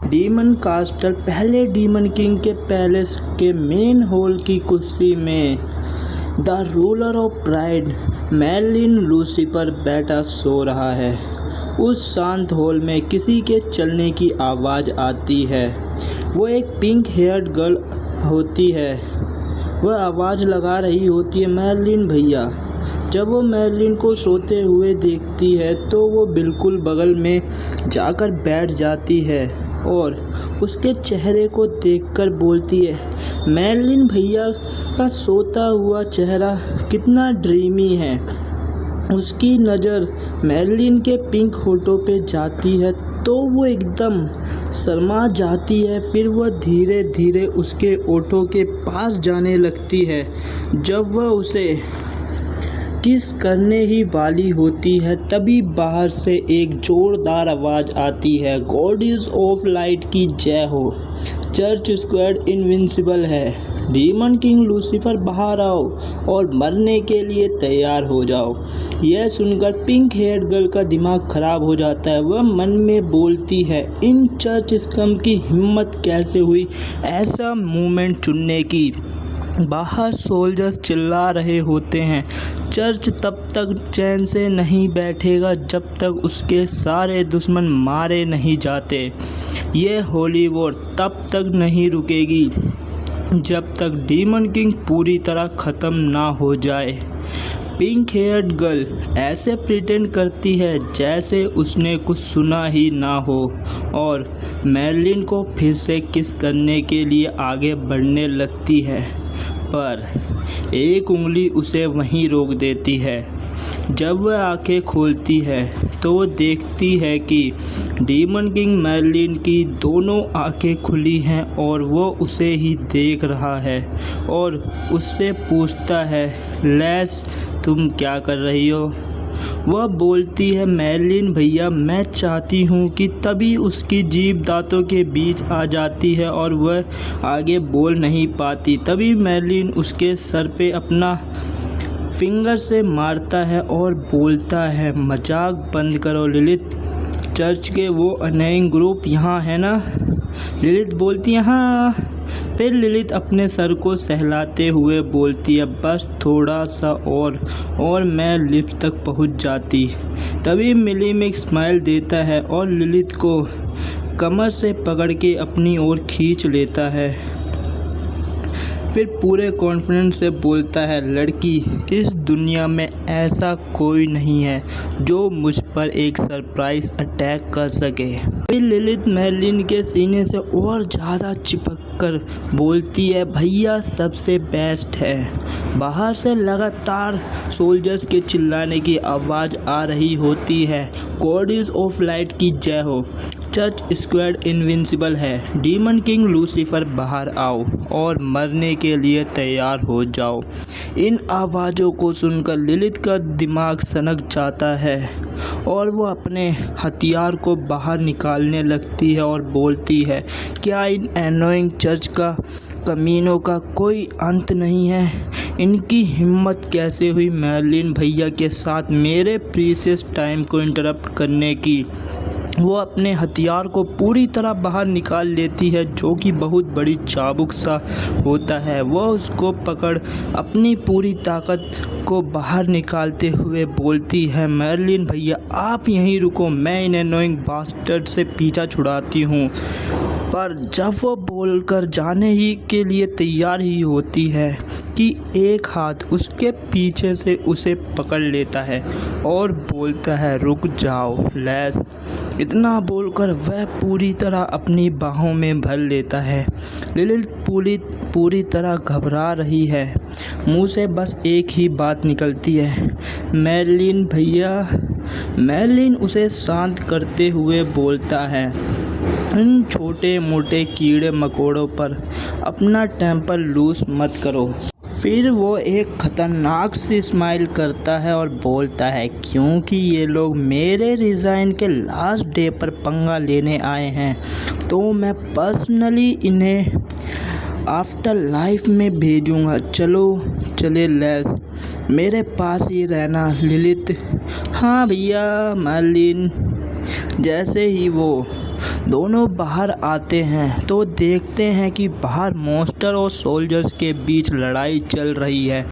Demon castle पहले demon king के palace के मेन हॉल की कुर्सी में the ruler of pride Merlin Lucifer बैठा सो रहा है। उस शांत हॉल में किसी के चलने की आवाज़ आती है। वो एक पिंक हेयर्ड गर्ल होती है। वह आवाज़ लगा रही होती है, मेर्लिन भैया। जब वो मेर्लिन को सोते हुए देखती है तो वो बिल्कुल बगल में जाकर बैठ जाती है और उसके चेहरे को देखकर बोलती है, मेर्लिन भैया का सोता हुआ चेहरा कितना ड्रीमी है। उसकी नज़र मेर्लिन के पिंक होठों पे जाती है तो वो एकदम शर्मा जाती है। फिर वह धीरे धीरे उसके होठों के पास जाने लगती है। जब वह उसे किस करने ही वाली होती है तभी बाहर से एक जोरदार आवाज़ आती है, गॉडेस ऑफ लाइट की जय हो। चर्च स्क्वायर इनविंसिबल है। डीमन किंग लूसीफर बाहर आओ और मरने के लिए तैयार हो जाओ। यह सुनकर पिंक हेयर्ड गर्ल का दिमाग खराब हो जाता है। वह मन में बोलती है, इन चर्च स्कम की हिम्मत कैसे हुई ऐसा मूवमेंट चुनने की। बाहर सोल्जर्स चिल्ला रहे होते हैं। चर्च तब तक चैन से नहीं बैठेगा जब तक उसके सारे दुश्मन मारे नहीं जाते। ये होली वॉर तब तक नहीं रुकेगी जब तक डीमन किंग पूरी तरह ख़त्म ना हो जाए। पिंक हेयर्ड गर्ल ऐसे प्रिटेंड करती है जैसे उसने कुछ सुना ही ना हो और मेर्लिन को फिर से किस करने के लिए आगे बढ़ने लगती है, पर एक उंगली उसे वहीं रोक देती है। जब वह आंखें खोलती है तो वो देखती है कि डीमन किंग मेर्लिन की दोनों आंखें खुली हैं और वो उसे ही देख रहा है और उससे पूछता है, लेस तुम क्या कर रही हो। वह बोलती है, मेर्लिन भैया मैं चाहती हूँ कि तभी उसकी जीभ दांतों के बीच आ जाती है और वह आगे बोल नहीं पाती। तभी मेर्लिन उसके सर पे अपना फिंगर से मारता है और बोलता है, मजाक बंद करो लिलिथ। चर्च के वो अनोइंग ग्रुप यहाँ है ना। लिलिथ बोलती है, हाँ। फिर लिलिथ अपने सर को सहलाते हुए बोलती है, बस थोड़ा सा और मैं लिफ्ट तक पहुंच जाती। तभी मिलीमिक स्माइल देता है और लिलिथ को कमर से पकड़ के अपनी ओर खींच लेता है। फिर पूरे कॉन्फिडेंस से बोलता है, लड़की इस दुनिया में ऐसा कोई नहीं है जो मुझ पर एक सरप्राइज अटैक कर सके। फिर लिलिथ मेर्लिन के सीने से और ज़्यादा चिपक कर बोलती है, भैया सबसे बेस्ट है। बाहर से लगातार सोल्जर्स के चिल्लाने की आवाज़ आ रही होती है, गॉडेस ऑफ लाइट की जय हो। चर्च स्क्वायर इनविंसिबल है। डीमन किंग लूसीफर बाहर आओ और मरने के लिए तैयार हो जाओ। इन आवाज़ों को सुनकर लिलिथ का दिमाग सनक जाता है और वो अपने हथियार को बाहर निकालने लगती है और बोलती है, क्या इन एनोइंग चर्च का कमीनों का कोई अंत नहीं है। इनकी हिम्मत कैसे हुई मेर्लिन भैया के साथ मेरे प्रीशियस टाइम को इंटरप्ट करने की। वो अपने हथियार को पूरी तरह बाहर निकाल लेती है जो कि बहुत बड़ी चाबुक सा होता है। वह उसको पकड़ अपनी पूरी ताकत को बाहर निकालते हुए बोलती है, मेर्लिन भैया आप यहीं रुको, मैं इन एनोइंग बास्टर्ड से पीछा छुड़ाती हूँ। पर जब वो बोलकर जाने ही के लिए तैयार ही होती है कि एक हाथ उसके पीछे से उसे पकड़ लेता है और बोलता है, रुक जाओ लेस। इतना बोलकर वह पूरी तरह अपनी बाहों में भर लेता है। लिलिथ पूरी तरह घबरा रही है। मुंह से बस एक ही बात निकलती है, मेर्लिन भैया। मेर्लिन उसे शांत करते हुए बोलता है, इन छोटे मोटे कीड़े मकोड़ों पर अपना टेम्पर लूज मत करो। फिर वो एक ख़तरनाक सी स्माइल करता है और बोलता है, क्योंकि ये लोग मेरे रिज़ाइन के लास्ट डे पर पंगा लेने आए हैं तो मैं पर्सनली इन्हें आफ्टर लाइफ में भेजूँगा। चले लेस, मेरे पास ही रहना। लिलिथ, हाँ भैया। मेर्लिन। जैसे ही वो दोनों बाहर आते हैं तो देखते हैं कि बाहर मॉन्स्टर और सोल्जर्स के बीच लड़ाई चल रही है।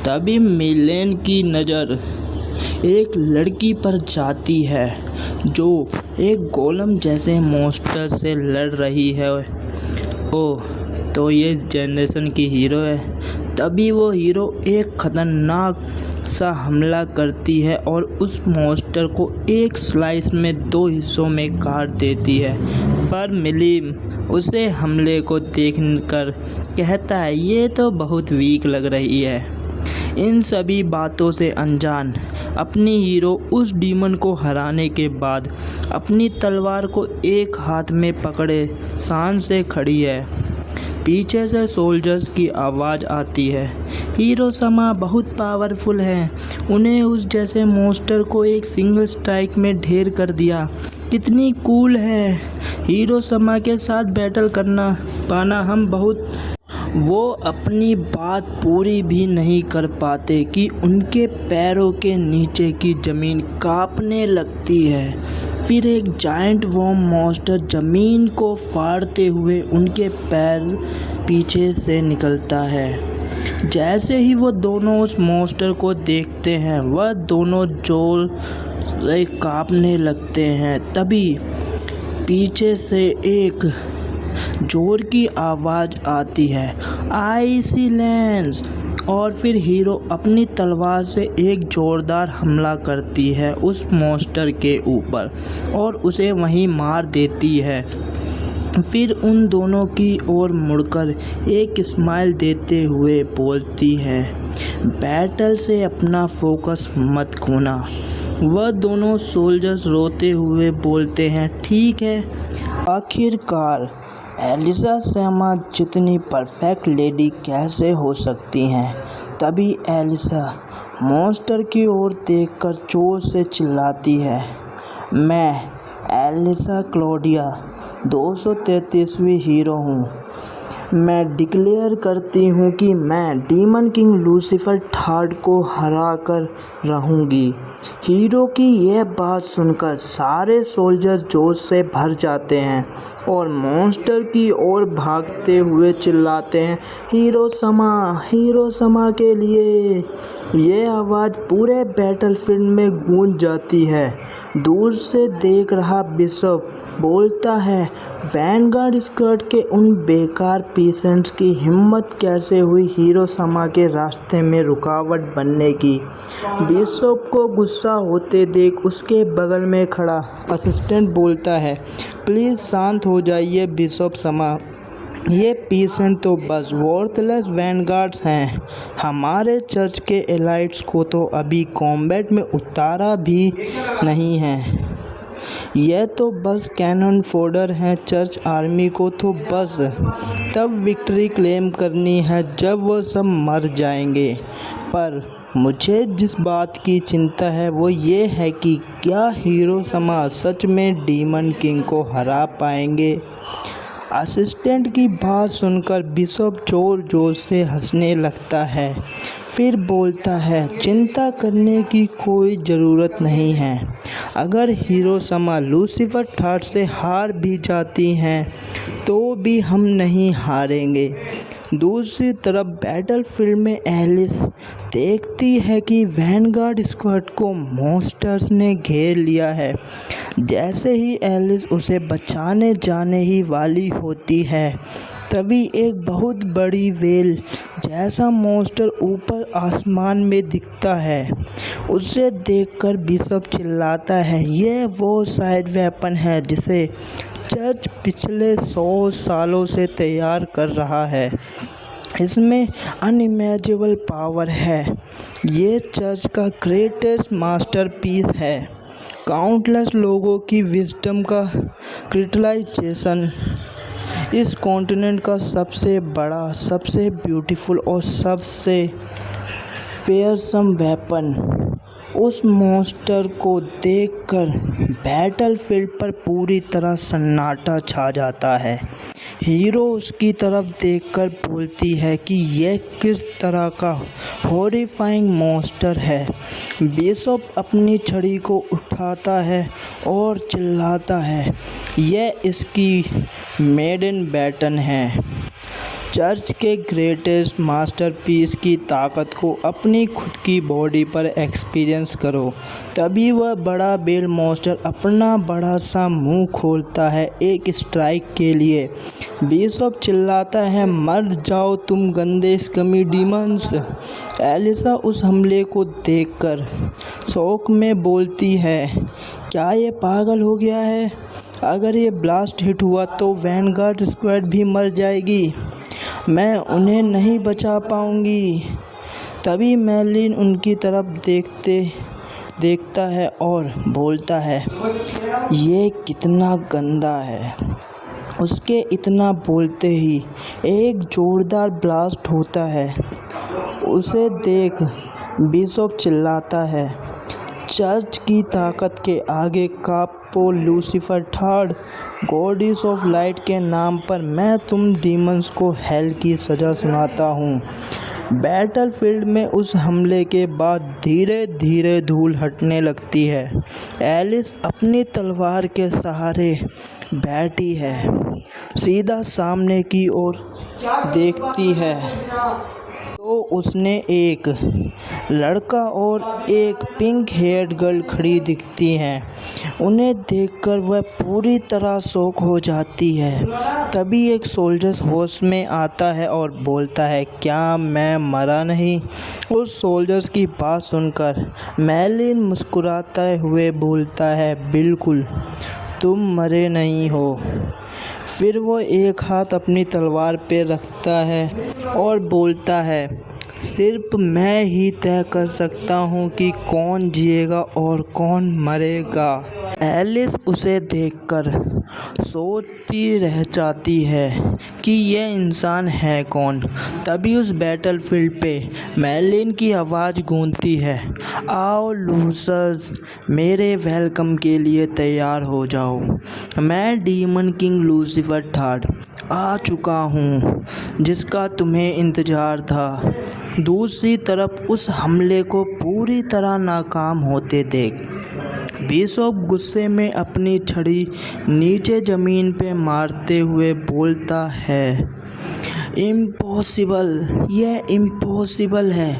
तभी मिलेन की नज़र एक लड़की पर जाती है जो एक गोलम जैसे मॉन्स्टर से लड़ रही है। ओह, तो ये इस जनरेशन की हीरो है। तभी वो हीरो एक खतरनाक सा हमला करती है और उस मॉन्स्टर को एक स्लाइस में 2 हिस्सों में काट देती है। पर मिलीम उसे हमले को देखकर कहता है ये तो बहुत वीक लग रही है। इन सभी बातों से अनजान अपनी हीरो उस डीमन को हराने के बाद अपनी तलवार को एक हाथ में पकड़े शान से खड़ी है। पीछे से सोल्जर्स की आवाज़ आती है, हीरो समा बहुत पावरफुल है, उन्हें उस जैसे मॉन्स्टर को एक सिंगल स्ट्राइक में ढेर कर दिया। कितनी कूल है हीरो समा के साथ बैटल करना पाना। हम बहुत वो अपनी बात पूरी भी नहीं कर पाते कि उनके पैरों के नीचे की ज़मीन कांपने लगती है। फिर एक जायंट वॉर्म मॉन्स्टर ज़मीन को फाड़ते हुए उनके पैर पीछे से निकलता है। जैसे ही वो दोनों उस मॉन्स्टर को देखते हैं वह दोनों जोर से कांपने लगते हैं। तभी पीछे से एक जोर की आवाज़ आती है, आइसी लेंस। और फिर हीरो अपनी तलवार से एक जोरदार हमला करती है उस मॉन्स्टर के ऊपर और उसे वहीं मार देती है। फिर उन दोनों की ओर मुड़कर एक स्माइल देते हुए बोलती है, बैटल से अपना फोकस मत खोना। वह दोनों सोल्जर्स रोते हुए बोलते हैं, ठीक है। आखिरकार एलिसा समा जितनी परफेक्ट लेडी कैसे हो सकती हैं। तभी एलिसा मॉन्स्टर की ओर देखकर जोर से चिल्लाती है, मैं एलिसा क्लॉडिया 233वीं हीरो हूँ। मैं डिक्लेयर करती हूँ कि मैं डीमन किंग लूसीफर थर्ड को हरा कर रहूँगी। हीरो की यह बात सुनकर सारे सोल्जर्स जोश से भर जाते हैं और मॉन्स्टर की ओर भागते हुए चिल्लाते हैं, हीरो समा के लिए। ये आवाज़ पूरे बैटलफील्ड में गूंज जाती है। दूर से देख रहा बिशप बोलता है, वैनगार्ड स्क्वाड के उन बेकार पीसेंट्स की हिम्मत कैसे हुई हीरो समा के रास्ते में रुकावट बनने की। बिशप को गुस्सा होते देख उसके बगल में खड़ा असिस्टेंट बोलता है, प्लीज़ शांत हो जाइए बिशप समा, ये पीसेंट तो बस वर्थलेस वैनगार्ड्स हैं। हमारे चर्च के एलाइट्स को तो अभी कॉम्बैट में उतारा भी नहीं है। यह तो बस कैनन फोडर हैं। चर्च आर्मी को तो बस तब विक्ट्री क्लेम करनी है जब वो सब मर जाएंगे। पर मुझे जिस बात की चिंता है वो ये है कि क्या हीरो समा सच में डीमन किंग को हरा पाएंगे। असिस्टेंट की बात सुनकर बिशप जोर जोर से हंसने लगता है। फिर बोलता है, चिंता करने की कोई ज़रूरत नहीं है। अगर हीरो समा लूसीफर थर्ड से हार भी जाती हैं तो भी हम नहीं हारेंगे। दूसरी तरफ बैटलफील्ड में एलिस देखती है कि वैनगार्ड स्क्वाड को मॉन्स्टर्स ने घेर लिया है। जैसे ही एलिस उसे बचाने जाने ही वाली होती है तभी एक बहुत बड़ी वेल जैसा मॉन्स्टर ऊपर आसमान में दिखता है। उसे देखकर बिशप चिल्लाता है, ये वो साइड वेपन है जिसे चर्च पिछले 100 सालों से तैयार कर रहा है। इसमें अनइमेजिनेबल पावर है। ये चर्च का ग्रेटेस्ट मास्टरपीस है। काउंटलेस लोगों की विजडम का क्रिस्टलाइजेशन। इस कॉन्टिनेंट का सबसे बड़ा, सबसे ब्यूटीफुल और सबसे फेयरसम वेपन। उस मॉन्स्टर को देखकर बैटलफील्ड पर पूरी तरह सन्नाटा छा जाता है। हीरो उसकी तरफ देखकर बोलती है कि यह किस तरह का हॉरिफाइंग मॉन्स्टर है। बिशप अपनी छड़ी को उठाता है और चिल्लाता है, यह इसकी मेडन बैटन है। चर्च के ग्रेटेस्ट मास्टरपीस की ताकत को अपनी खुद की बॉडी पर एक्सपीरियंस करो। तभी वह बड़ा बेल मॉन्स्टर अपना बड़ा सा मुंह खोलता है एक स्ट्राइक के लिए। बिशप चिल्लाता है, मर जाओ तुम गंदे स्कमी डीमंस। एलिसा उस हमले को देखकर शौक में बोलती है, क्या ये पागल हो गया है? अगर ये ब्लास्ट हिट हुआ तो वैनगार्ड स्क्वाड भी मर जाएगी। मैं उन्हें नहीं बचा पाऊंगी। तभी मेर्लिन उनकी तरफ देखता है और बोलता है, ये कितना गंदा है। उसके इतना बोलते ही एक जोरदार ब्लास्ट होता है। उसे देख बिशप चिल्लाता है, चर्च की ताकत के आगे Capo Lucifer third, goddess of light के नाम पर मैं तुम डीमंस को हेल की सज़ा सुनाता हूँ। बैटलफील्ड में उस हमले के बाद धीरे धीरे धूल हटने लगती है। एलिस अपनी तलवार के सहारे बैठी है, सीधा सामने की ओर देखती है तो उसने एक लड़का और एक पिंक हेयर्ड गर्ल खड़ी दिखती हैं। उन्हें देखकर वह पूरी तरह शॉक हो जाती है। तभी एक सोल्जर होश में आता है और बोलता है, क्या मैं मरा नहीं? उस सोल्जर्स की बात सुनकर मेर्लिन मुस्कुराते हुए बोलता है, बिल्कुल तुम मरे नहीं हो। फिर वो एक हाथ अपनी तलवार पे रखता है और बोलता है, सिर्फ मैं ही तय कर सकता हूँ कि कौन जिएगा और कौन मरेगा। एलिस उसे देखकर सोचती रह जाती है कि यह इंसान है कौन। तभी उस बैटलफील्ड पे मेर्लिन की आवाज़ गूंजती है, आओ लूसर्स, मेरे वेलकम के लिए तैयार हो जाओ। मैं डीमन किंग लूसीफर थर्ड आ चुका हूँ, जिसका तुम्हें इंतज़ार था। दूसरी तरफ उस हमले को पूरी तरह नाकाम होते देख बिशप गुस्से में अपनी छड़ी नीचे ज़मीन पे मारते हुए बोलता है, इम्पॉसिबल, यह इम्पॉसिबल है।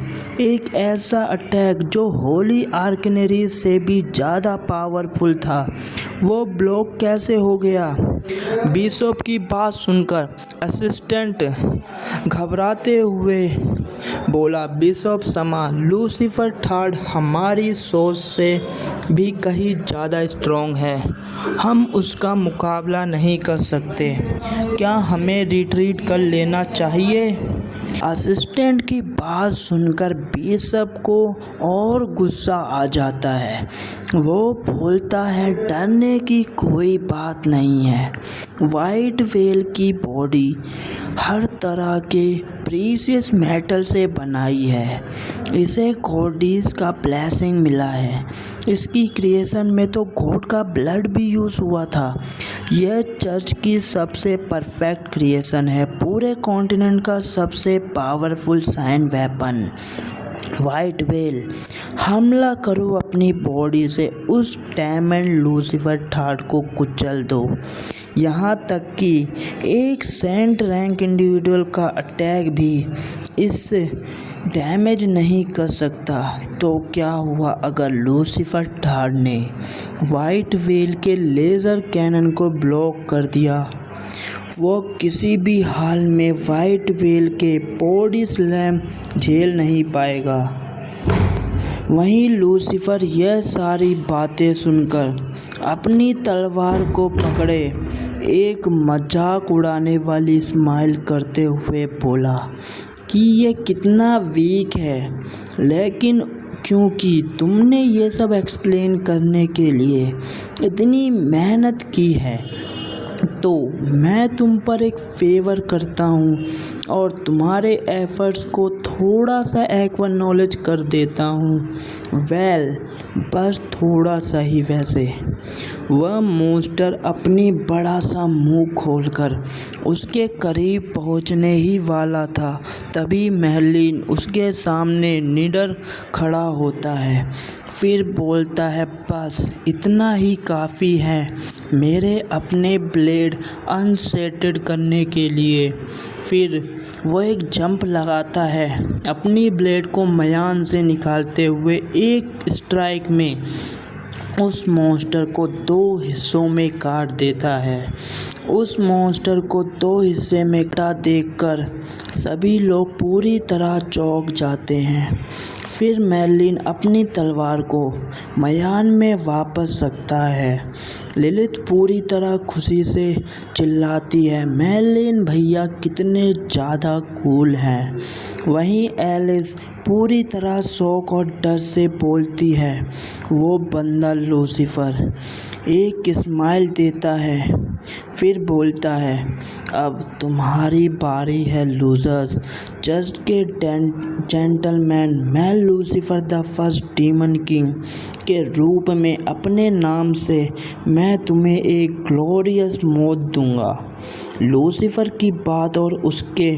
एक ऐसा अटैक जो होली आर्कनरी से भी ज़्यादा पावरफुल था, वो ब्लॉक कैसे हो गया? बिशप की बात सुनकर असिस्टेंट घबराते हुए बोला, बिशप समा, लूसीफर थर्ड हमारी सोच से भी कहीं ज़्यादा स्ट्रॉन्ग है। हम उसका मुकाबला नहीं कर सकते। क्या हमें रिट्रीट कर लेना चाहिए? असिस्टेंट की बात सुनकर बिशप को और गुस्सा आ जाता है। वो बोलता है, डरने की कोई बात नहीं है। वाइट वेल की बॉडी हर तरह के प्रीशियस मेटल से बनाई है। इसे गॉडेस का ब्लेसिंग मिला है। इसकी क्रिएशन में तो गॉड का ब्लड भी यूज़ हुआ था। यह चर्च की सबसे परफेक्ट क्रिएशन है, पूरे कॉन्टिनेंट का सबसे powerful sign weapon. White whale, हमला करो अपनी बॉडी से उस डैमन लूसीफर थर्ड को कुचल दो। यहाँ तक कि एक सेंट रैंक इंडिविजुअल का अटैक भी इस डैमेज नहीं कर सकता। तो क्या हुआ अगर लूसीफर थर्ड ने वाइट वेल के लेज़र कैनन को ब्लॉक कर दिया? वो किसी भी हाल में वाइट वेल के बॉडी स्लैम झेल नहीं पाएगा। वहीं लूसीफर यह सारी बातें सुनकर अपनी तलवार को पकड़े एक मजाक उड़ाने वाली स्माइल करते हुए बोला कि ये कितना वीक है, लेकिन क्योंकि तुमने ये सब एक्सप्लेन करने के लिए इतनी मेहनत की है, तो मैं तुम पर एक फेवर करता हूँ और तुम्हारे एफर्ट्स को थोड़ा सा एक्नॉलेज कर देता हूँ। वेल, बस थोड़ा सा ही वैसे। वह मॉन्स्टर अपनी बड़ा सा मुंह खोलकर उसके करीब पहुंचने ही वाला था। तभी मेर्लिन उसके सामने निडर खड़ा होता है। फिर बोलता है, बस इतना ही काफ़ी है मेरे अपने ब्लेड अनसेटेड करने के लिए। फिर वो एक जंप लगाता है, अपनी ब्लेड को म्यान से निकालते हुए एक स्ट्राइक में उस मॉन्स्टर को 2 हिस्सों में काट देता है। उस मॉन्स्टर को 2 हिस्से में कटा देखकर सभी लोग पूरी तरह चौंक जाते हैं। फिर मेर्लिन अपनी तलवार को म्यान में वापस रखता है। लिलिथ पूरी तरह खुशी से चिल्लाती है, मेर्लिन भैया कितने ज़्यादा कूल हैं। वहीं एलिस पूरी तरह शौक और डर से बोलती है। वो बंदा लूसीफर एक स्माइल देता है, फिर बोलता है, अब तुम्हारी बारी है लूजर्स। जस्ट के जेंटलमैन, मैं Lucifer the first demon king के रूप में अपने नाम से मैं तुम्हें एक ग्लोरियस मौत दूंगा। लूसीफर की बात और उसके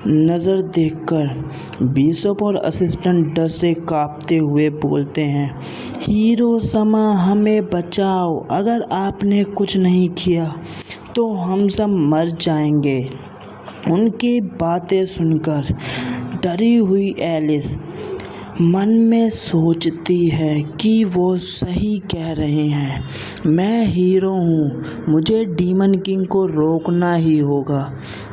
नज़र देखकर बिशप और असिस्टेंट डर से कांपते हुए बोलते हैं, हीरो समा हमें बचाओ, अगर आपने कुछ नहीं किया तो हम सब मर जाएंगे। उनकी बातें सुनकर डरी हुई एलिस मन में सोचती है कि वो सही कह रहे हैं। मैं हीरो हूँ, मुझे डीमन किंग को रोकना ही होगा।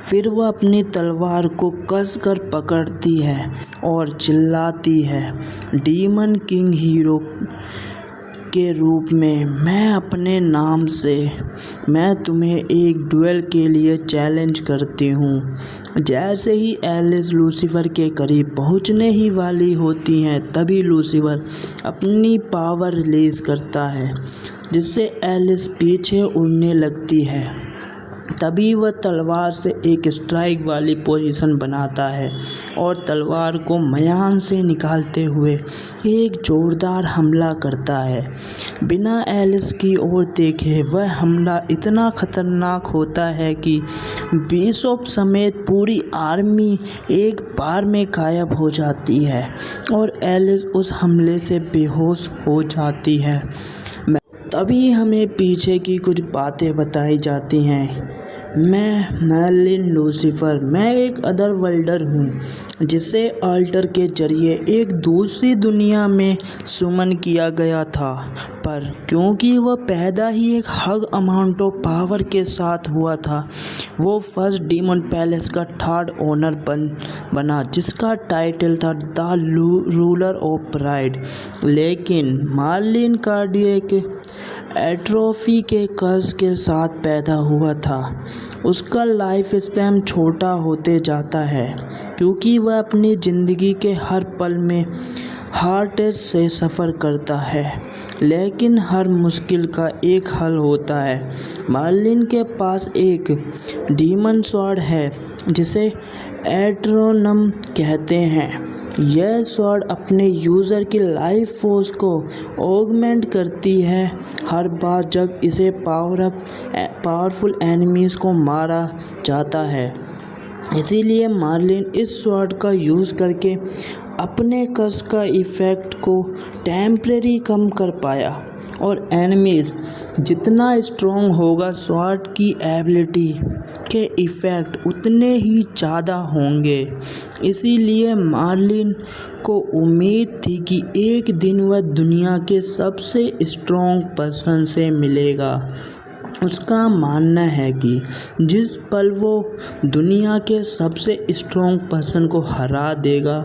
फिर वह अपनी तलवार को कसकर पकड़ती है और चिल्लाती है, डीमन किंग हीरो के रूप में मैं अपने नाम से मैं तुम्हें एक डुएल के लिए चैलेंज करती हूँ। जैसे ही एलिस लूसीफर के करीब पहुँचने ही वाली होती हैं, तभी लूसीफर अपनी पावर रिलीज़ करता है, जिससे एलिस पीछे उड़ने लगती है। तभी वह तलवार से एक स्ट्राइक वाली पोजीशन बनाता है और तलवार को म्यान से निकालते हुए एक जोरदार हमला करता है। बिना एलिस की ओर देखे वह हमला इतना खतरनाक होता है कि बिशप समेत पूरी आर्मी एक बार में गायब हो जाती है और एलिस उस हमले से बेहोश हो जाती है। तभी हमें पीछे की कुछ बातें बताई जाती हैं। मैं मेर्लिन लूसीफर, मैं एक अदर वर्ल्डर हूँ जिसे अल्टर के जरिए एक दूसरी दुनिया में सुमन किया गया था, पर क्योंकि वह पैदा ही एक हग अमाउंट ऑफ पावर के साथ हुआ था, वो फर्स्ट डीमन पैलेस का 3rd ओनर बना, जिसका टाइटल था द रूलर ऑफ प्राइड। लेकिन मेर्लिन कार्डियक एट्रोफी के कर्ज के साथ पैदा हुआ था। उसका लाइफ स्पैन छोटा होते जाता है क्योंकि वह अपनी ज़िंदगी के हर पल में हार्ट अटैक से सफ़र करता है। लेकिन हर मुश्किल का एक हल होता है। मेर्लिन के पास एक डीमन स्वॉर्ड है जिसे एट्रोनम कहते हैं। यह स्वॉर्ड अपने यूज़र की लाइफ फोर्स को ऑगमेंट करती है हर बार जब इसे पावरफुल एनिमीज़ को मारा जाता है। इसीलिए मेर्लिन इस स्वॉर्ड का यूज़ करके अपने कर्स का इफ़ेक्ट को टेम्परेरी कम कर पाया, और एनिमीज़ जितना स्ट्रॉन्ग होगा स्वॉर्ड की एबिलिटी के इफ़ेक्ट उतने ही ज़्यादा होंगे। इसीलिए मेर्लिन को उम्मीद थी कि एक दिन वह दुनिया के सबसे स्ट्रॉन्ग पर्सन से मिलेगा। उसका मानना है कि जिस पल वो दुनिया के सबसे स्ट्रॉन्ग पर्सन को हरा देगा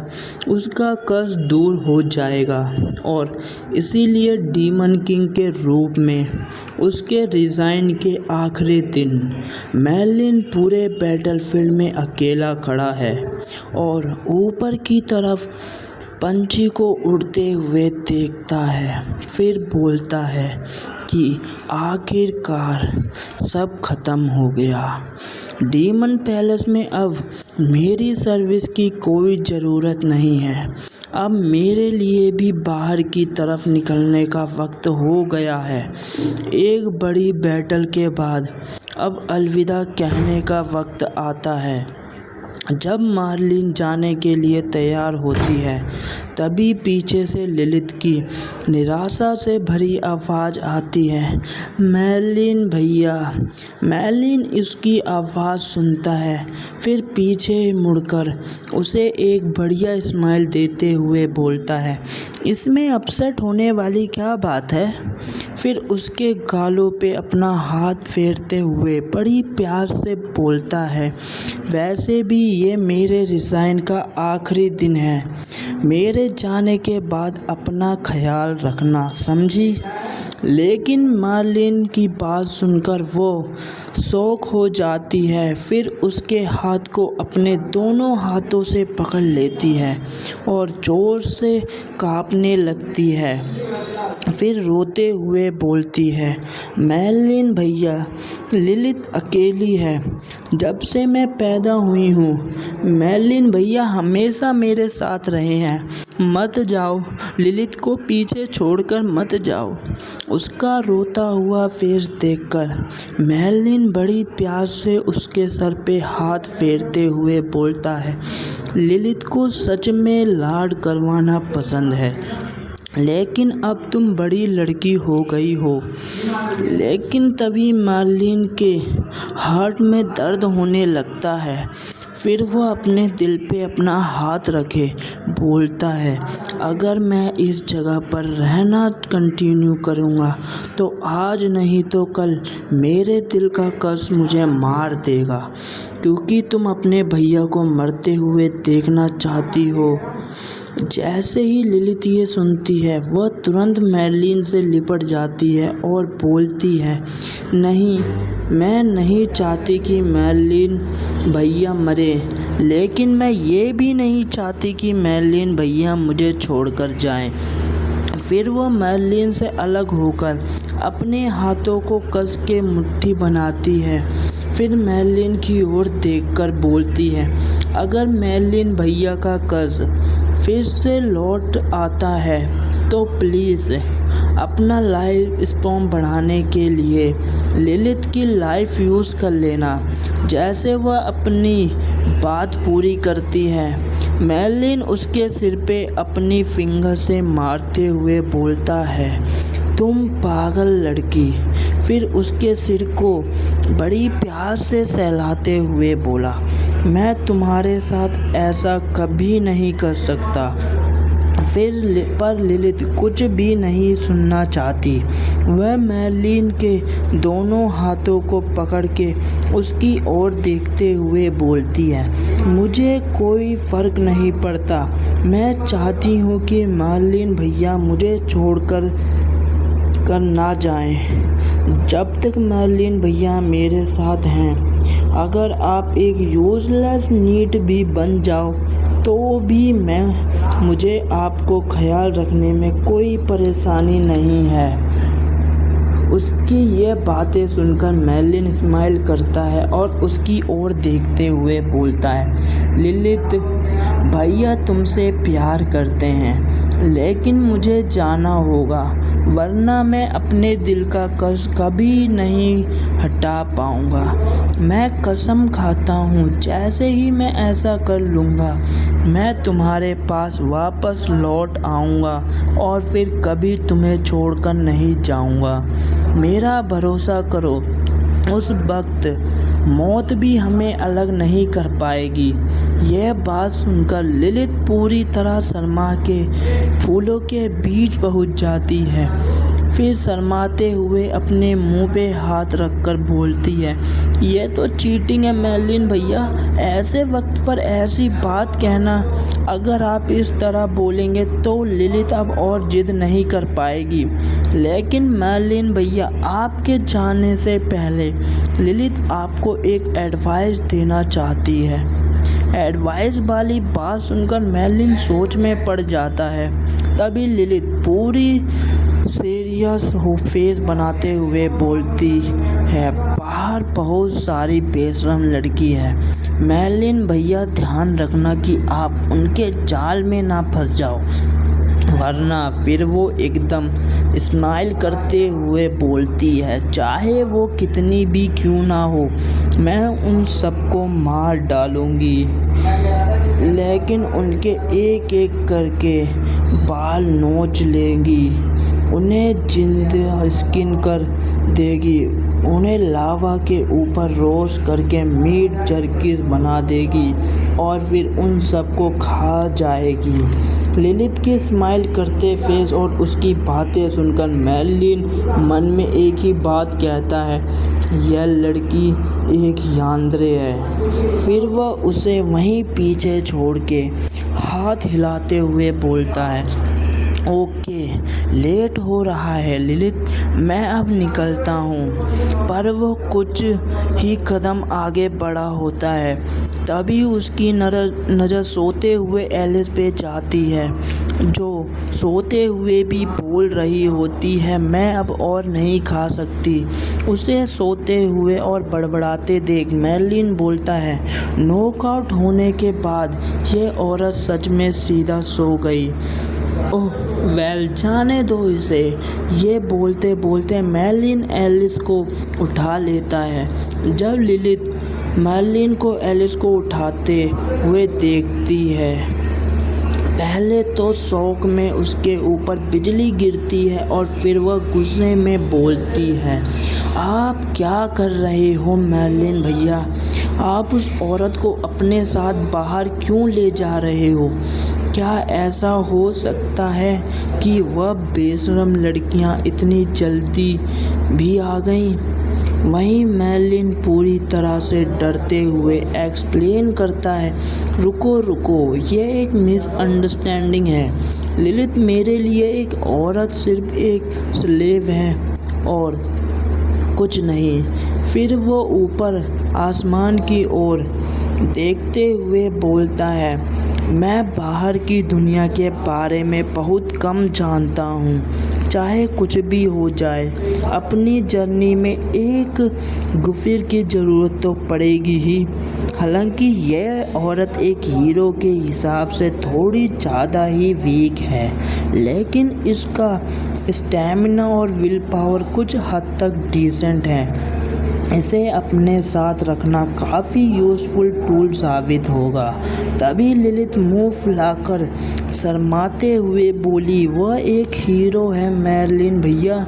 उसका कर्ज दूर हो जाएगा, और इसीलिए डीमन किंग के रूप में उसके रिज़ाइन के आखिरी दिन मेर्लिन पूरे बैटलफील्ड में अकेला खड़ा है और ऊपर की तरफ पंछी को उड़ते हुए देखता है। फिर बोलता है कि आखिरकार सब खत्म हो गया। डीमन पैलेस में अब मेरी सर्विस की कोई ज़रूरत नहीं है। अब मेरे लिए भी बाहर की तरफ निकलने का वक्त हो गया है। एक बड़ी बैटल के बाद अब अलविदा कहने का वक्त आता है। जब मार्लिन जाने के लिए तैयार होती है तभी पीछे से लिलित की निराशा से भरी आवाज़ आती है, मार्लिन भैया। मार्लिन इसकी आवाज़ सुनता है, फिर पीछे मुड़कर उसे एक बढ़िया स्माइल देते हुए बोलता है, इसमें अपसेट होने वाली क्या बात है। फिर उसके गालों पे अपना हाथ फेरते हुए बड़ी प्यार से बोलता है, वैसे भी ये मेरे रिज़ाइन का आखिरी दिन है। मेरे जाने के बाद अपना ख्याल रखना, समझी। लेकिन मार्लिन की बात सुनकर वो शॉक हो जाती है। फिर उसके हाथ को अपने दोनों हाथों से पकड़ लेती है और ज़ोर से कांपने लगती है। फिर रोते हुए बोलती है, मार्लिन भैया, लिलित अकेली है जब से मैं पैदा हुई हूँ। मार्लिन भैया हमेशा मेरे साथ रहे हैं, मत जाओ, लिलित को पीछे छोड़कर मत जाओ। उसका रोता हुआ फेस देखकर मार्लिन बड़ी प्यार से उसके सर पे हाथ फेरते हुए बोलता है, लिलित को सच में लाड करवाना पसंद है, लेकिन अब तुम बड़ी लड़की हो गई हो। लेकिन तभी मार्लिन के हार्ट में दर्द होने लगता है। फिर वह अपने दिल पे अपना हाथ रखे बोलता है, अगर मैं इस जगह पर रहना कंटिन्यू करूँगा तो आज नहीं तो कल मेरे दिल का कष्ट मुझे मार देगा, क्योंकि तुम अपने भैया को मरते हुए देखना चाहती हो। जैसे ही लिलित ये सुनती है वह तुरंत मार्लिन से लिपट जाती है और बोलती है, नहीं, मैं नहीं चाहती कि मार्लिन भैया मरे, लेकिन मैं ये भी नहीं चाहती कि मार्लिन भैया मुझे छोड़कर जाएं। फिर वह मार्लिन से अलग होकर अपने हाथों को कस के मुट्ठी बनाती है। फिर मार्लिन की ओर देखकर बोलती है, अगर मार्लिन भैया का कर्ज फिर से लौट आता है तो प्लीज़ अपना लाइफ स्पैन बढ़ाने के लिए लिलित की लाइफ यूज़ कर लेना। जैसे वह अपनी बात पूरी करती है, मार्लिन उसके सिर पे अपनी फिंगर से मारते हुए बोलता है, तुम पागल लड़की। फिर उसके सिर को बड़ी प्यार से सहलाते हुए बोला, मैं तुम्हारे साथ ऐसा कभी नहीं कर सकता। पर लिलित कुछ भी नहीं सुनना चाहती। वह मार्लिन के दोनों हाथों को पकड़ के उसकी ओर देखते हुए बोलती है, मुझे कोई फ़र्क नहीं पड़ता, मैं चाहती हूँ कि मार्लिन भैया मुझे छोड़कर ना जाएं। जब तक मार्लिन भैया मेरे साथ हैं, अगर आप एक यूजलेस नीट भी बन जाओ तो भी मुझे आपको ख्याल रखने में कोई परेशानी नहीं है। उसकी ये बातें सुनकर मार्लिन स्माइल करता है और उसकी ओर देखते हुए बोलता है, लिलित भैया तुमसे प्यार करते हैं, लेकिन मुझे जाना होगा, वरना मैं अपने दिल का कष्ट कभी नहीं हटा पाऊँगा। मैं कसम खाता हूँ, जैसे ही मैं ऐसा कर लूँगा मैं तुम्हारे पास वापस लौट आऊँगा और फिर कभी तुम्हें छोड़कर नहीं जाऊँगा। मेरा भरोसा करो, उस वक्त मौत भी हमें अलग नहीं कर पाएगी। यह बात सुनकर लिलित पूरी तरह शर्मा के फूलों के बीच पहुंच जाती है। फिर शर्माते हुए अपने मुंह पे हाथ रखकर बोलती है, यह तो चीटिंग है मार्लिन भैया, ऐसे वक्त पर ऐसी बात कहना। अगर आप इस तरह बोलेंगे तो लिलित अब और जिद नहीं कर पाएगी। लेकिन मार्लिन भैया, आपके जाने से पहले लिलित आपको एक एडवाइस देना चाहती है। एडवाइस वाली बात सुनकर मार्लिन सोच में पड़ जाता है। तभी लिलित पूरी सीरियस फेस बनाते हुए बोलती है, बाहर बहुत सारी बेशरम लड़की है। मेरलिन भैया ध्यान रखना कि आप उनके जाल में ना फंस जाओ, वरना फिर वो एकदम स्माइल करते हुए बोलती है, चाहे वो कितनी भी क्यों ना हो, मैं उन सबको मार डालूंगी, लेकिन उनके एक एक करके बाल नोच लेगी, उन्हें जिंदा स्किन कर देगी, उन्हें लावा के ऊपर रोस्ट करके मीट जर्कीस बना देगी और फिर उन सबको खा जाएगी। लिलित के स्माइल करते फेस और उसकी बातें सुनकर मेरलिन मन में एक ही बात कहता है, यह लड़की एक यान्द्रे है। फिर वह उसे वहीं पीछे छोड़ के हाथ हिलाते हुए बोलता है, ओके, लेट हो रहा है लिलित, मैं अब निकलता हूँ। पर वो कुछ ही कदम आगे बढ़ा होता है, तभी उसकी नज़र सोते हुए एलिस पे जाती है, जो सोते हुए भी बोल रही होती है, मैं अब और नहीं खा सकती। उसे सोते हुए और बड़बड़ाते देख मेरलिन बोलता है, नॉकआउट होने के बाद ये औरत सच में सीधा सो गई। ओह वेल, जाने दो इसे। ये बोलते बोलते मेरलिन एलिस को उठा लेता है। जब लिलित मेरलिन को एलिस को उठाते हुए देखती है, पहले तो शौक में उसके ऊपर बिजली गिरती है और फिर वह गुस्से में बोलती है, आप क्या कर रहे हो मेरलिन भैया? आप उस औरत को अपने साथ बाहर क्यों ले जा रहे हो? क्या ऐसा हो सकता है कि वह बेशरम लड़कियां इतनी जल्दी भी आ गईं? वहीं मेरलिन पूरी तरह से डरते हुए एक्सप्लेन करता है, रुको रुको, ये एक मिसअंडरस्टैंडिंग है। लिलित मेरे लिए एक औरत सिर्फ एक स्लेव है और कुछ नहीं। फिर वो ऊपर आसमान की ओर देखते हुए बोलता है, मैं बाहर की दुनिया के बारे में बहुत कम जानता हूँ। चाहे कुछ भी हो जाए, अपनी जर्नी में एक गुफिर की ज़रूरत तो पड़ेगी ही। हालांकि यह औरत एक हीरो के हिसाब से थोड़ी ज़्यादा ही वीक है, लेकिन इसका स्टैमिना और विल पावर कुछ हद तक डिसेंट है। इसे अपने साथ रखना काफ़ी यूज़फुल टूल साबित होगा। तभी लिलित मुंह फुलाकर शर्माते हुए बोली, वह एक हीरो है मेरलिन भैया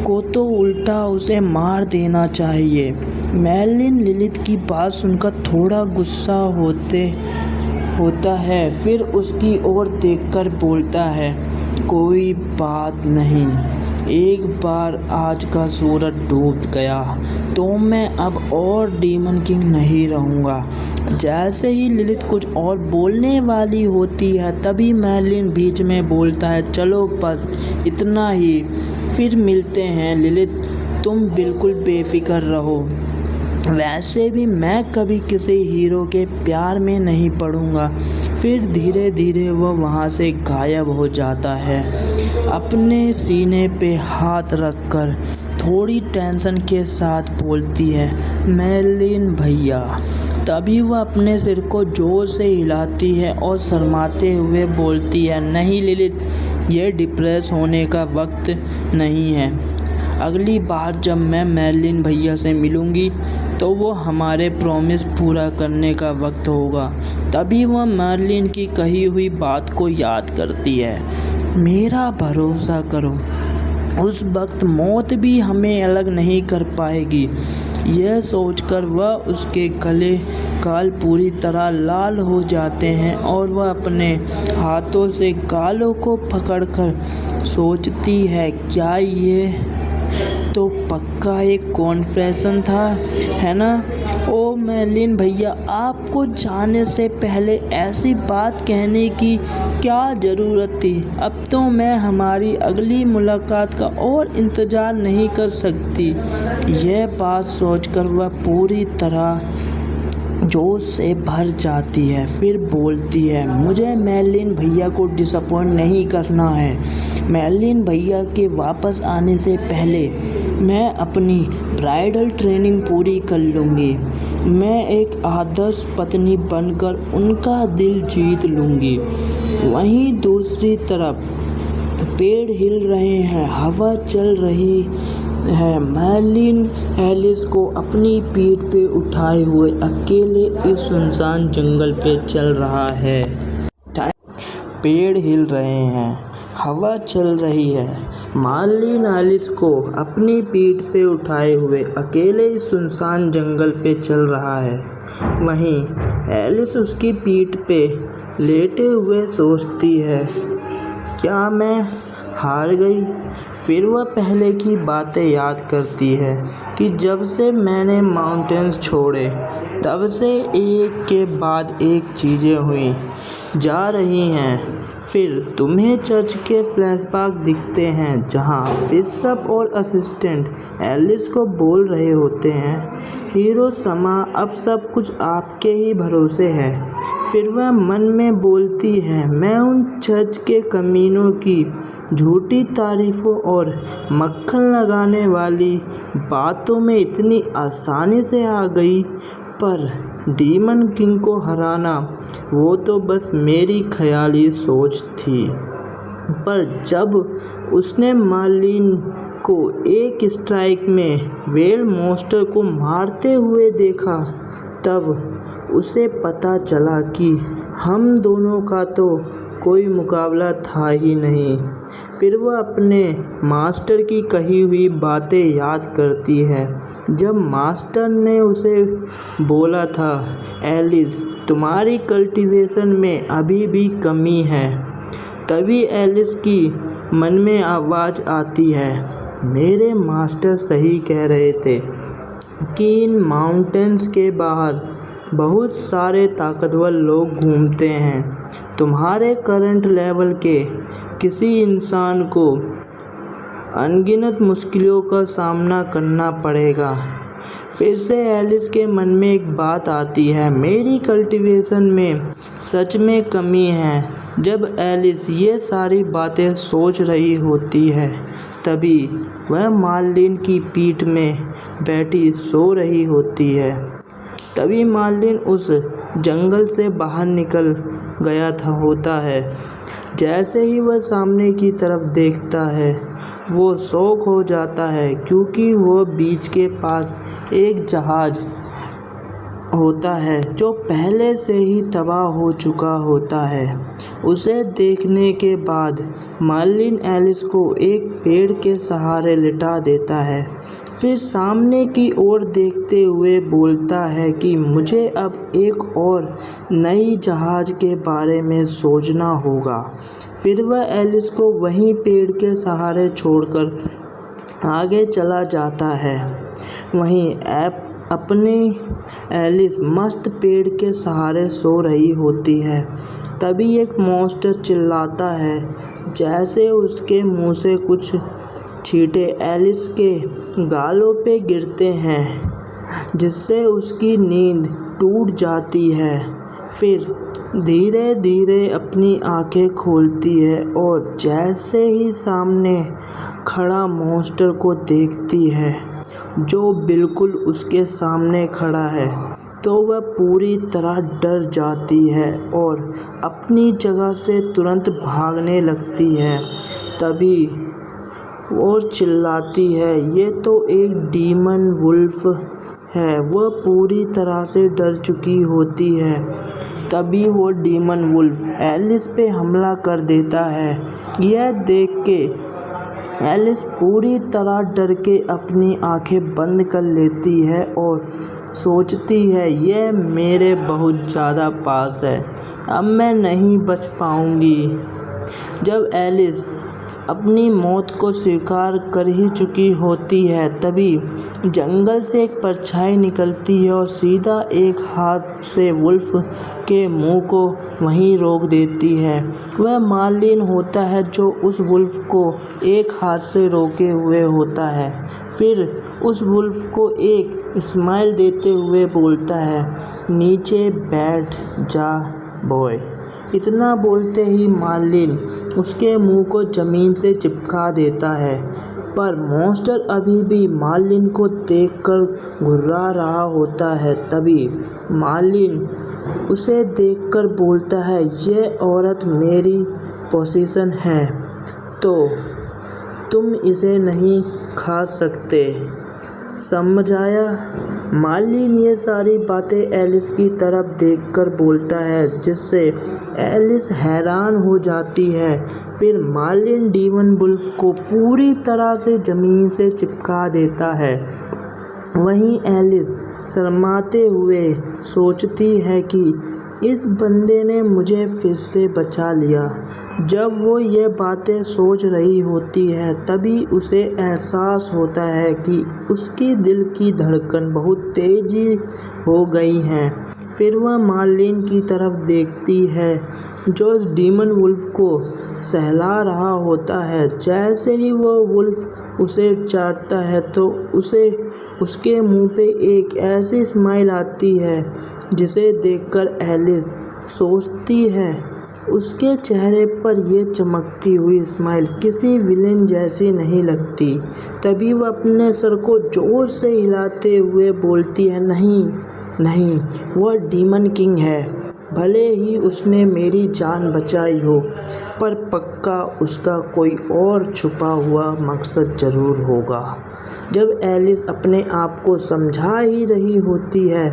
को तो उल्टा उसे मार देना चाहिए। मेरलिन लिलित की बात सुनकर थोड़ा गुस्सा होता है, फिर उसकी ओर देखकर बोलता है, कोई बात नहीं, एक बार आज का सूरज डूब गया तो मैं अब और डीमन किंग नहीं रहूँगा। जैसे ही लिलित कुछ और बोलने वाली होती है, तभी मेरलिन बीच में बोलता है, चलो बस इतना ही, फिर मिलते हैं लिलित, तुम बिल्कुल बेफिक्र रहो। वैसे भी मैं कभी किसी हीरो के प्यार में नहीं पड़ूंगा। फिर धीरे धीरे वह वहाँ से गायब हो जाता है, अपने सीने पे हाथ रखकर थोड़ी टेंशन के साथ बोलती है, मेरलिन भैया। तभी वह अपने सिर को जोर से हिलाती है और शर्माते हुए बोलती है, नहीं लिलित, ये डिप्रेस होने का वक्त नहीं है। अगली बार जब मैं मेरलिन भैया से मिलूंगी तो वो हमारे प्रॉमिस पूरा करने का वक्त होगा। तभी वह मेरलिन की कही हुई बात को याद करती है, मेरा भरोसा करो, उस वक्त मौत भी हमें अलग नहीं कर पाएगी। यह सोचकर वह उसके गले गाल पूरी तरह लाल हो जाते हैं और वह अपने हाथों से गालों को पकड़कर सोचती है, क्या ये तो पक्का एक कॉन्फेशन था, है ना? ओ मेरलिन भैया, आपको जाने से पहले ऐसी बात कहने की क्या ज़रूरत थी? अब तो मैं हमारी अगली मुलाकात का और इंतज़ार नहीं कर सकती। यह बात सोचकर वह पूरी तरह जोश से भर जाती है। फिर बोलती है, मुझे मेर्लिन भैया को डिसअपॉइंट नहीं करना है। मेर्लिन भैया के वापस आने से पहले मैं अपनी ब्राइडल ट्रेनिंग पूरी कर लूँगी। मैं एक आदर्श पत्नी बनकर उनका दिल जीत लूँगी। वहीं दूसरी तरफ पेड़ हिल रहे हैं, हवा चल रही है। मेर्लिन एलिस को अपनी पीठ पे उठाए हुए अकेले इस सुनसान जंगल पे चल रहा है। पेड़ हिल रहे हैं, हवा चल रही है। मेर्लिन एलिस को अपनी पीठ पे उठाए हुए अकेले इस सुनसान जंगल पे चल रहा है। वहीं एलिस उसकी पीठ पे लेटे हुए सोचती है, क्या मैं हार गई? फिर वह पहले की बातें याद करती है कि जब से मैंने माउंटेन्स छोड़े तब से एक के बाद एक चीज़ें हुई जा रही हैं। फिर तुम्हें चर्च के फ्लैशबैक दिखते हैं जहां बिशप और असिस्टेंट एलिस को बोल रहे होते हैं, हीरो समा अब सब कुछ आपके ही भरोसे है। फिर वह मन में बोलती है, मैं उन चर्च के कमीनों की झूठी तारीफ़ों और मक्खन लगाने वाली बातों में इतनी आसानी से आ गई, पर डीमन किंग को हराना वो तो बस मेरी ख्याली सोच थी। पर जब उसने मेर्लिन को एक स्ट्राइक में वेल मॉन्स्टर को मारते हुए देखा, तब उसे पता चला कि हम दोनों का तो कोई मुकाबला था ही नहीं। फिर वह अपने मास्टर की कही हुई बातें याद करती है, जब मास्टर ने उसे बोला था, एलिस तुम्हारी कल्टीवेशन में अभी भी कमी है। तभी एलिस की मन में आवाज़ आती है, मेरे मास्टर सही कह रहे थे कि इन माउंटेन्स के बाहर बहुत सारे ताकतवर लोग घूमते हैं। तुम्हारे करंट लेवल के किसी इंसान को अनगिनत मुश्किलों का सामना करना पड़ेगा। फिर से एलिस के मन में एक बात आती है, मेरी कल्टीवेशन में सच में कमी है। जब एलिस ये सारी बातें सोच रही होती है, तभी वह मेर्लिन की पीठ में बैठी सो रही होती है। तभी मेर्लिन उस जंगल से बाहर निकल गया होता है। जैसे ही वह सामने की तरफ देखता है, वो शॉक हो जाता है, क्योंकि वो बीच के पास एक जहाज होता है जो पहले से ही तबाह हो चुका होता है। उसे देखने के बाद मेर्लिन एलिस को एक पेड़ के सहारे लिटा देता है। फिर सामने की ओर देखते हुए बोलता है कि मुझे अब एक और नई जहाज के बारे में सोचना होगा। फिर वह एलिस को वहीं पेड़ के सहारे छोड़कर आगे चला जाता है। वहीं अपनी एलिस मस्त पेड़ के सहारे सो रही होती है। तभी एक मॉन्स्टर चिल्लाता है, जैसे उसके मुंह से कुछ छींटे एलिस के गालों पे गिरते हैं, जिससे उसकी नींद टूट जाती है। फिर धीरे धीरे अपनी आंखें खोलती है और जैसे ही सामने खड़ा मॉन्स्टर को देखती है, जो बिल्कुल उसके सामने खड़ा है, तो वह पूरी तरह डर जाती है और अपनी जगह से तुरंत भागने लगती है। तभी वो चिल्लाती है, ये तो एक डीमन वुल्फ है। वह पूरी तरह से डर चुकी होती है। तभी वो डीमन वुल्फ एलिस पे हमला कर देता है। यह देख के एलिस पूरी तरह डर के अपनी आंखें बंद कर लेती है और सोचती है, यह मेरे बहुत ज़्यादा पास है, अब मैं नहीं बच पाऊंगी। जब एलिस अपनी मौत को स्वीकार कर ही चुकी होती है, तभी जंगल से एक परछाई निकलती है और सीधा एक हाथ से वुल्फ के मुंह को वहीं रोक देती है। वह मेर्लिन होता है जो उस वुल्फ को एक हाथ से रोके हुए होता है। फिर उस वुल्फ को एक स्माइल देते हुए बोलता है, नीचे बैठ जा बॉय। इतना बोलते ही मार्लिन उसके मुंह को ज़मीन से चिपका देता है, पर मॉन्स्टर अभी भी मार्लिन को देखकर घुर्रा रहा होता है। तभी मार्लिन उसे देखकर बोलता है, ये औरत मेरी पोजीशन है तो तुम इसे नहीं खा सकते, समझ आया? मार्लिन ये सारी बातें एलिस की तरफ देखकर बोलता है, जिससे एलिस हैरान हो जाती है। फिर मार्लिन डीमन वुल्फ को पूरी तरह से ज़मीन से चिपका देता है। वहीं एलिस शर्माते हुए सोचती है कि इस बंदे ने मुझे फिर से बचा लिया। जब वो ये बातें सोच रही होती है, तभी उसे एहसास होता है कि उसकी दिल की धड़कन बहुत तेज़ी हो गई है। फिर वह मार्लिन की तरफ देखती है, जो उस डीमन वुल्फ को सहला रहा होता है। जैसे ही वो वुल्फ उसे चाटता है तो उसके मुंह पे एक ऐसी स्माइल आती है, जिसे देखकर एलिस सोचती है उसके चेहरे पर ये चमकती हुई स्माइल किसी विलेन जैसी नहीं लगती। तभी वह अपने सर को जोर से हिलाते हुए बोलती है, नहीं नहीं, वह डीमन किंग है। भले ही उसने मेरी जान बचाई हो, पर पक्का उसका कोई और छुपा हुआ मकसद ज़रूर होगा। जब एलिस अपने आप को समझा ही रही होती है,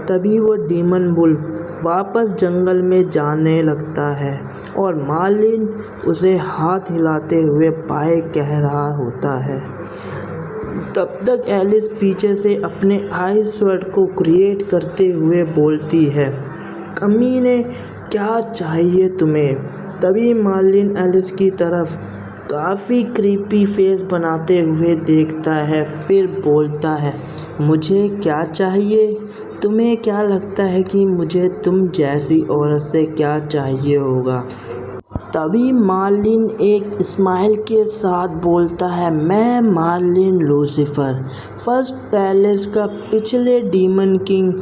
तभी वो डीमन वुल्फ वापस जंगल में जाने लगता है और मार्लिन उसे हाथ हिलाते हुए बाय कह रहा होता है। तब तक एलिस पीछे से अपने आइस स्वॉर्ड को क्रिएट करते हुए बोलती है, कमीने, क्या चाहिए तुम्हें? तभी मार्लिन एलिस की तरफ काफ़ी क्रीपी फेस बनाते हुए देखता है, फिर बोलता है, मुझे क्या चाहिए? तुम्हें क्या लगता है कि मुझे तुम जैसी औरत से क्या चाहिए होगा? तभी मार्लिन एक स्माइल के साथ बोलता है, मैं मार्लिन लूसीफर, फर्स्ट पैलेस का पिछले demon king,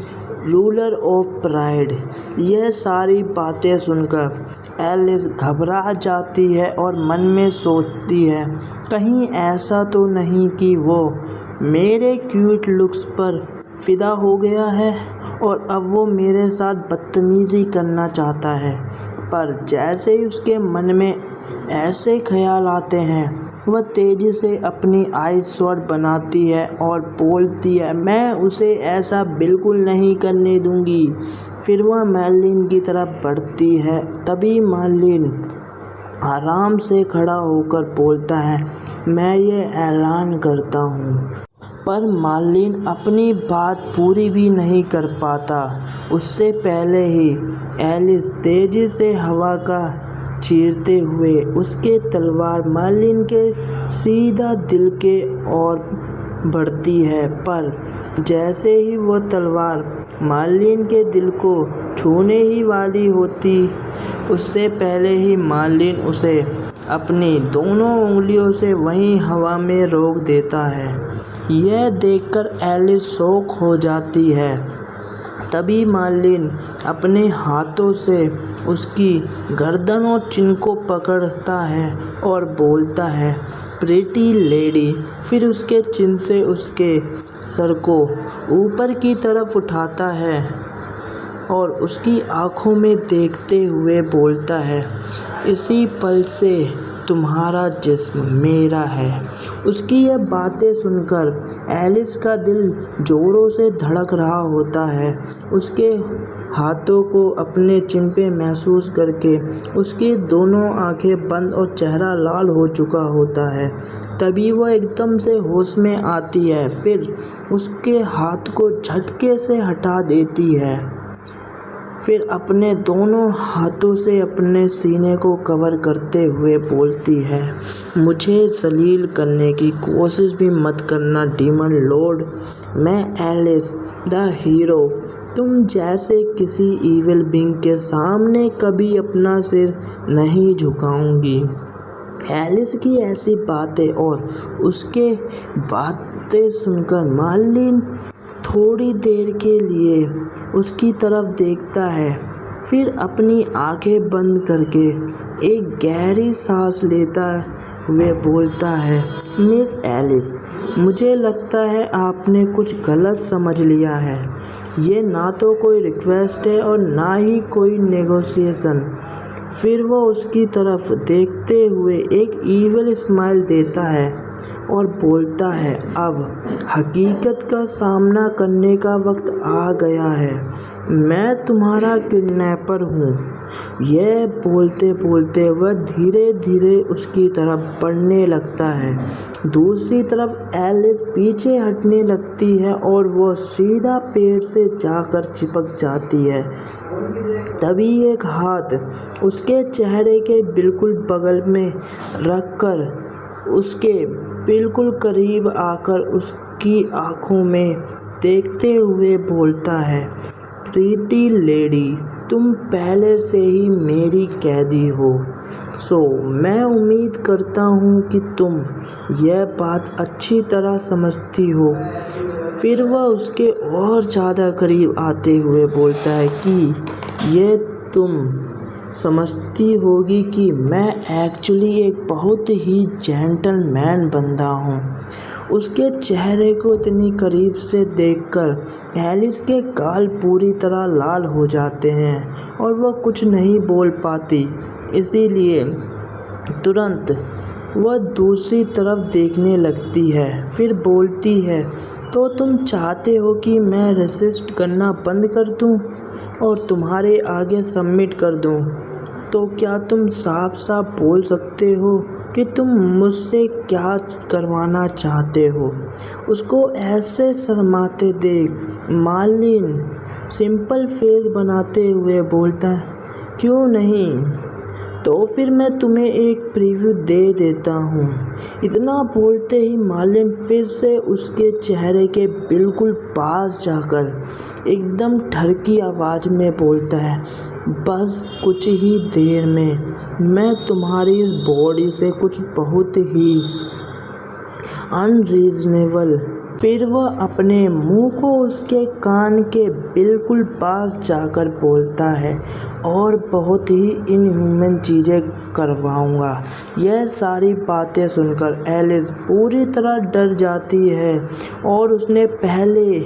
ruler of pride. यह सारी बातें सुनकर एलिस घबरा जाती है और मन में सोचती है, कहीं ऐसा तो नहीं कि वो मेरे क्यूट लुक्स पर फिदा हो गया है और अब वो मेरे साथ बदतमीज़ी करना चाहता है। पर जैसे ही उसके मन में ऐसे ख्याल आते हैं, वह तेज़ी से अपनी आइस स्वॉर्ड बनाती है और बोलती है, मैं उसे ऐसा बिल्कुल नहीं करने दूंगी। फिर वह मार्लिन की तरफ बढ़ती है। तभी मार्लिन आराम से खड़ा होकर बोलता है, मैं ये ऐलान करता हूँ। पर मार्लिन अपनी बात पूरी भी नहीं कर पाता। उससे पहले ही एलिस तेज़ी से हवा का चीरते हुए उसके तलवार मार्लिन के सीधा दिल के ओर बढ़ती है। पर जैसे ही वो तलवार मार्लिन के दिल को छूने ही वाली होती, उससे पहले ही मार्लिन उसे अपनी दोनों उंगलियों से वहीं हवा में रोक देता है। यह देखकर एलिस शॉक हो जाती है। तभी मार्लिन अपने हाथों से उसकी गर्दन और चिन को पकड़ता है और बोलता है, प्रीटी लेडी। फिर उसके चिन से उसके सर को ऊपर की तरफ उठाता है और उसकी आँखों में देखते हुए बोलता है, इसी पल से तुम्हारा जिस्म मेरा है। उसकी यह बातें सुनकर एलिस का दिल जोरों से धड़क रहा होता है। उसके हाथों को अपने चिन पे महसूस करके उसकी दोनों आंखें बंद और चेहरा लाल हो चुका होता है। तभी वह एकदम से होश में आती है, फिर उसके हाथ को झटके से हटा देती है। फिर अपने दोनों हाथों से अपने सीने को कवर करते हुए बोलती है, मुझे जलील करने की कोशिश भी मत करना डीमन लॉर्ड। मैं एलिस द हीरो तुम जैसे किसी इविल बीइंग के सामने कभी अपना सिर नहीं झुकाऊंगी। एलिस की ऐसी बातें और उसके बातें सुनकर मार्लिन थोड़ी देर के लिए उसकी तरफ देखता है, फिर अपनी आंखें बंद करके एक गहरी सांस लेता हुए बोलता है, मिस एलिस, मुझे लगता है आपने कुछ गलत समझ लिया है। ये ना तो कोई रिक्वेस्ट है और ना ही कोई नेगोशिएशन। फिर वो उसकी तरफ देखते हुए एक ईविल स्माइल देता है और बोलता है, अब हकीकत का सामना करने का वक्त आ गया है। मैं तुम्हारा किडनैपर हूँ। यह बोलते बोलते वह धीरे धीरे उसकी तरफ बढ़ने लगता है। दूसरी तरफ एलिस पीछे हटने लगती है और वो सीधा पेड़ से जाकर चिपक जाती है। तभी एक हाथ उसके चेहरे के बिल्कुल बगल में रखकर उसके बिल्कुल करीब आकर उसकी आंखों में देखते हुए बोलता है, प्रीटी लेडी, तुम पहले से ही मेरी कैदी हो, सो मैं उम्मीद करता हूँ कि तुम यह बात अच्छी तरह समझती हो। फिर वह उसके और ज़्यादा करीब आते हुए बोलता है कि यह तुम समझती होगी कि मैं एक्चुअली एक बहुत ही जेंटलमैन बंदा हूँ। उसके चेहरे को इतनी करीब से देखकर एलिस के गाल पूरी तरह लाल हो जाते हैं और वह कुछ नहीं बोल पाती। इसीलिए तुरंत वह दूसरी तरफ देखने लगती है। फिर बोलती है, तो तुम चाहते हो कि मैं रेसिस्ट करना बंद कर दूं और तुम्हारे आगे सबमिट कर दूं? तो क्या तुम साफ साफ बोल सकते हो कि तुम मुझसे क्या करवाना चाहते हो? उसको ऐसे शर्माते देख मार्लिन सिंपल फेस बनाते हुए बोलता है, क्यों नहीं, तो फिर मैं तुम्हें एक प्रीव्यू दे देता हूँ। इतना बोलते ही मार्लिन फिर से उसके चेहरे के बिल्कुल पास जाकर एकदम ठरकी आवाज़ में बोलता है, बस कुछ ही देर में मैं तुम्हारी इस बॉडी से कुछ बहुत ही अनरीजनेबल। फिर वह अपने मुंह को उसके कान के बिल्कुल पास जाकर बोलता है, और बहुत ही इनह्यूमन चीज़ें करवाऊंगा। यह सारी बातें सुनकर एलिस पूरी तरह डर जाती है और उसने पहले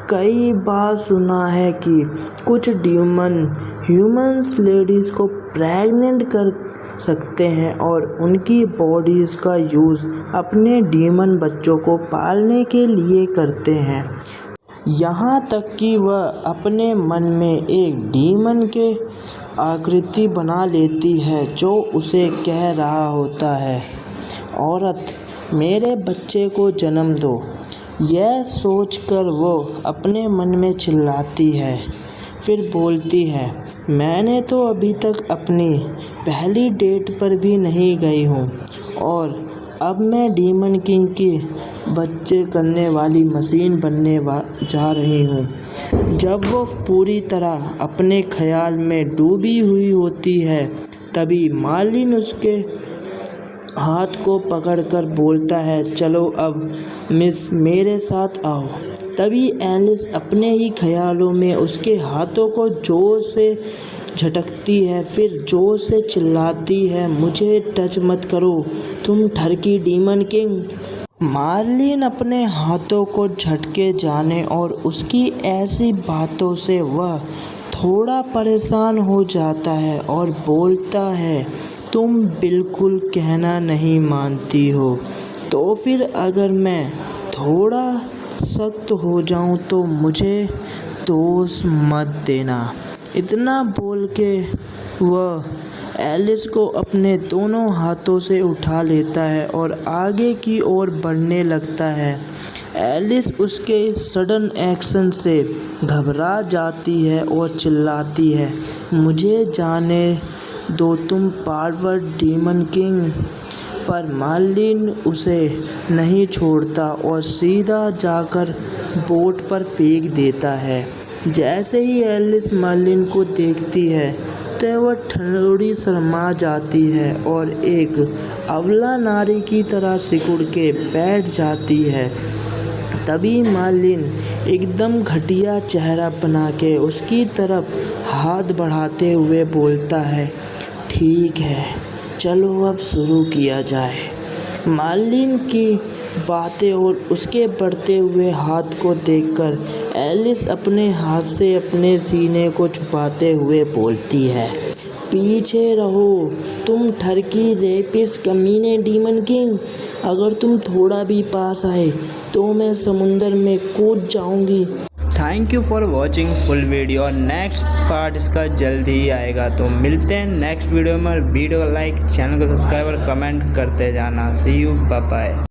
कई बार सुना है कि कुछ ह्यूमंस लेडीज़ को प्रेग्नेंट कर सकते हैं और उनकी बॉडीज़ का यूज़ अपने डीमन बच्चों को पालने के लिए करते हैं। यहाँ तक कि वह अपने मन में एक डीमन के आकृति बना लेती है जो उसे कह रहा होता है, औरत मेरे बच्चे को जन्म दो। यह सोचकर वो अपने मन में चिल्लाती है। फिर बोलती है, मैंने तो अभी तक अपनी पहली डेट पर भी नहीं गई हूँ और अब मैं डीमन किंग की बच्चे करने वाली मशीन बनने जा रही हूँ। जब वो पूरी तरह अपने ख्याल में डूबी हुई होती है तभी मार्लिन उसके हाथ को पकड़कर बोलता है, चलो अब मिस मेरे साथ आओ। तभी एलिस अपने ही ख्यालों में उसके हाथों को जोर से झटकती है, फिर जोर से चिल्लाती है, मुझे टच मत करो तुम ठरकी डीमन किंग। मार्लिन अपने हाथों को झटके जाने और उसकी ऐसी बातों से वह थोड़ा परेशान हो जाता है और बोलता है, तुम बिल्कुल कहना नहीं मानती हो, तो फिर अगर मैं थोड़ा सख्त हो जाऊं तो मुझे दोष मत देना। इतना बोल के वह एलिस को अपने दोनों हाथों से उठा लेता है और आगे की ओर बढ़ने लगता है। एलिस उसके इस सडन एक्शन से घबरा जाती है और चिल्लाती है, मुझे जाने दो तुम पार्वर्ड डीमन किंग। पर मार्लिन उसे नहीं छोड़ता और सीधा जाकर बोट पर फेंक देता है। जैसे ही एलिस मार्लिन को देखती है तो वह थोड़ी शर्मा जाती है और एक अबला नारी की तरह सिकुड़ के बैठ जाती है। तभी मार्लिन एकदम घटिया चेहरा बना के उसकी तरफ हाथ बढ़ाते हुए बोलता है, ठीक है, चलो अब शुरू किया जाए। मार्लिन की बातें और उसके बढ़ते हुए हाथ को देखकर एलिस अपने हाथ से अपने सीने को छुपाते हुए बोलती है, पीछे रहो तुम ठरकी रेपिस कमीने डीमन किंग। अगर तुम थोड़ा भी पास आए तो मैं समुंदर में कूद जाऊंगी। Thank you for watching full video. Next part इसका जल्द ही आएगा, तो मिलते हैं नेक्स्ट वीडियो में। वीडियो को लाइक, चैनल को सब्सक्राइब और कमेंट करते जाना। सी यू, बाय बाय।